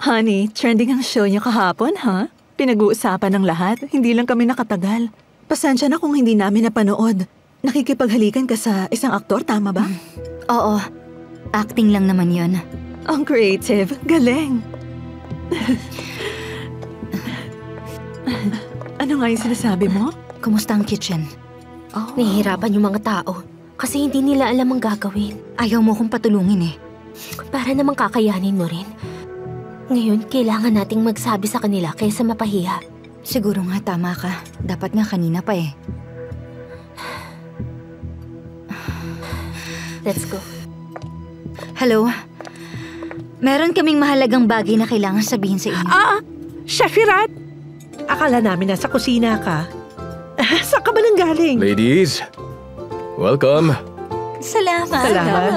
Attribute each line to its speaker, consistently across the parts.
Speaker 1: Honey, trending ang show niyo kahapon, ha? Pinag-uusapan ng lahat, hindi lang kami nakatagal. Pasensya na kung hindi namin napanood. Nakikipaghalikan ka sa isang aktor, tama ba?
Speaker 2: Oo, acting lang naman yun.
Speaker 1: Ang creative, galing. Ano nga yung sinasabi mo?
Speaker 2: Kumusta ang kitchen?
Speaker 1: Oh.
Speaker 3: Nahihirapan yung mga tao kasi hindi nila alam ang gagawin.
Speaker 2: Ayaw mo kong patulungin eh.
Speaker 3: Para namang kakayanin mo rin. Ngayon, kailangan nating magsabi sa kanila kaysa mapahiya.
Speaker 2: Siguro nga tama ka. Dapat nga kanina pa eh.
Speaker 3: Let's go.
Speaker 2: Hello? Meron kaming mahalagang bagay na kailangan sabihin sa inyo.
Speaker 4: Chef Irat! Akala namin nasa kusina ka. Saan ka ba nang galing?
Speaker 5: Ladies, welcome.
Speaker 2: Salamat.
Speaker 4: Salamat.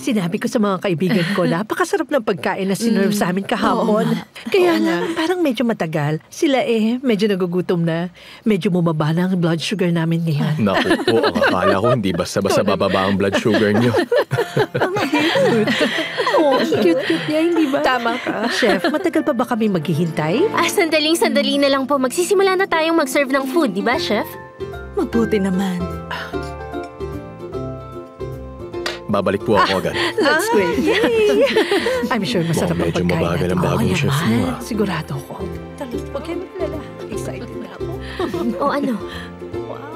Speaker 4: Sinabi ko sa mga kaibigan ko, napakasarap ng pagkain na sinerve sa amin kahapon. Kaya lang, parang medyo matagal. Sila medyo nagugutom na. Medyo bumaba na ang blood sugar namin ngayon.
Speaker 5: Naku po, ang akala ko hindi basta-basta bababa ang blood sugar niyo.
Speaker 4: Cute-cute niya, hindi ba? Tama ka. Chef, matagal pa ba kami maghihintay?
Speaker 3: Sandali na lang po. Magsisimula na tayong mag-serve ng food, di ba, Chef?
Speaker 1: Mabuti naman.
Speaker 5: Babalik po ako agad.
Speaker 4: That's great. Yay! I'm sure masarap ang
Speaker 5: Medyo
Speaker 4: pagkain
Speaker 5: mabagal ang
Speaker 4: natin.
Speaker 5: bagong chef mo, ah.
Speaker 4: Sigurado ko. Huwag kayo maglala. Excited na ako.
Speaker 3: O ano?
Speaker 4: Wow.